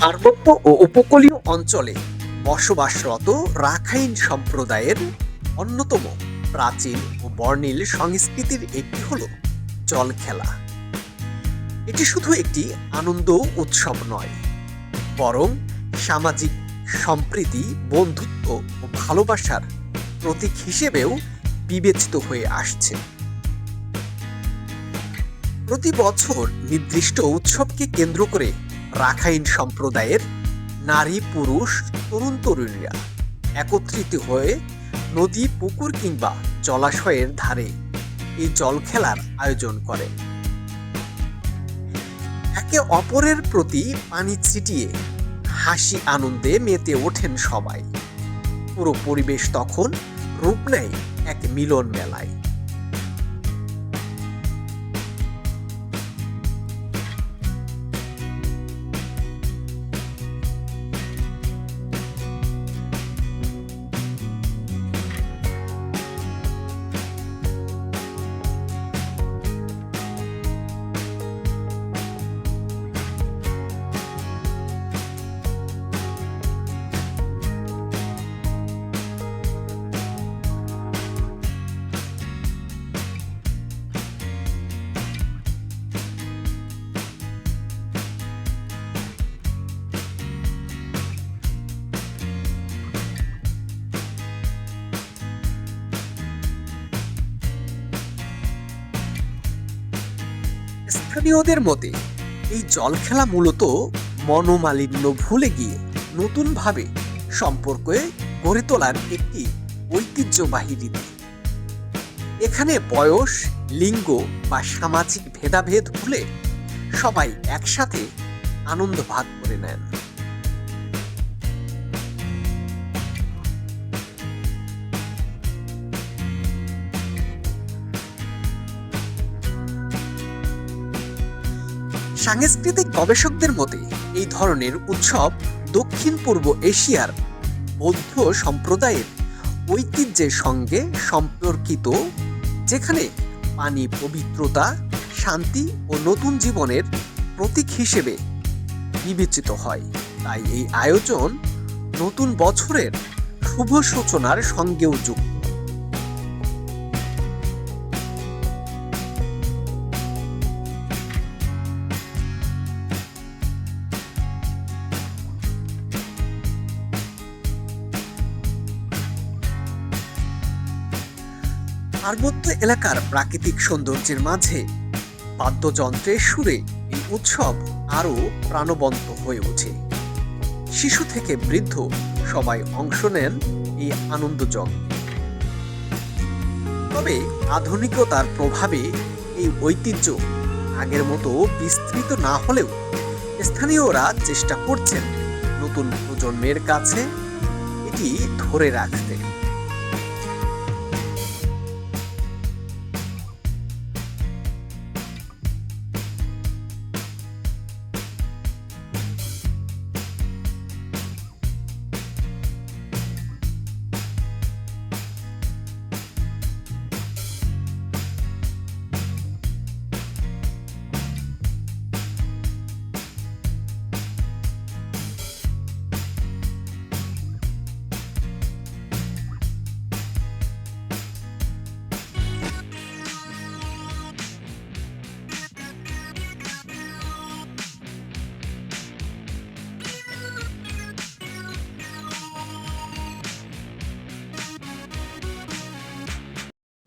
পার্বত্য ও উপকূলীয় অঞ্চলে বসবাসরত রাখাইন সম্প্রদায়ের অন্যতম প্রাচীন ও বর্ণিল সংস্কৃতির একটি হল জল খেলা। এটি শুধু একটি আনন্দ উৎসব নয়, বরং সামাজিক সম্প্রীতি, বন্ধুত্ব ও ভালোবাসার প্রতীক হিসেবেও বিবেচিত হয়ে আসছে। প্রতি বছর নির্দিষ্ট উৎসবকে কেন্দ্র করে রাখাইন সম্প্রদায়ের নারী, পুরুষ, তরুণ তরুণীরা একত্রিত হয়ে নদী, পুকুর কিংবা জলাশয়ের ধারে এই জল খেলার আয়োজন করে। একে অপরের প্রতি পানি ছিটিয়ে হাসি আনন্দে মেতে ওঠেন সবাই। পুরো পরিবেশ তখন রূপ নেয় এক মিলন মেলায়। স্থানীয়দের মতে এই জল খেলা মূলত মনোমালিন্য ভুলে গিয়ে নতুনভাবে সম্পর্কে গড়ে তোলার একটি ঐতিহ্যবাহী রীতি। এখানে বয়স, লিঙ্গ বা সামাজিক ভেদাভেদ ভুলে সবাই একসাথে আনন্দ ভাগ করে নেন। সাংস্কৃতিক গবেষকদের মতে এই ধরনের উৎসব দক্ষিণ পূর্ব এশিয়ার বৌদ্ধ সম্প্রদায়ের ঐতিহ্যের সঙ্গে সম্পর্কিত, যেখানে পানি পবিত্রতা, শান্তি ও নতুন জীবনের প্রতীক হিসেবে বিবেচিত হয়। তাই এই আয়োজন নতুন বছরের শুভ সূচনার সঙ্গেও যুক্ত। পার্বত্য এলাকার প্রাকৃতিক সৌন্দর্যের মাঝে বাদ্যযন্ত্রের সুরে এই উৎসব আরো প্রাণবন্ত হয়ে ওঠে। শিশু থেকে বৃদ্ধ সবাই অংশ নেন এই আনন্দযজ্ঞে। তবে আধুনিকতার প্রভাবে এই ঐতিহ্য আগের মতো বিস্তৃত না হলেও স্থানীয়রা চেষ্টা করছেন নতুন প্রজন্মের কাছে এটি ধরে রাখতে।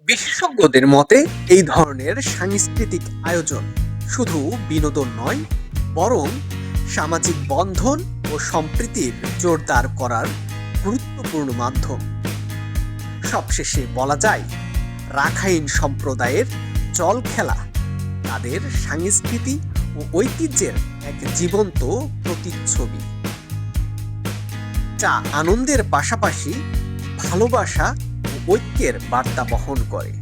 বিশেষজ্ঞদের মতে এই ধরনের সাংস্কৃতিক আয়োজন শুধু বিনোদন নয়, বরং সামাজিক বন্ধন ও সম্প্রীতির জোরদার করার গুরুত্বপূর্ণ মাধ্যম। সবশেষে বলা যায়, রাখাইন সম্প্রদায়ের জল খেলা তাদের সংস্কৃতি ও ঐতিহ্যের এক জীবন্ত প্রতিচ্ছবি, যা আনন্দের পাশাপাশি ভালোবাসা ও ঐক্যের বার্তা বহন করে।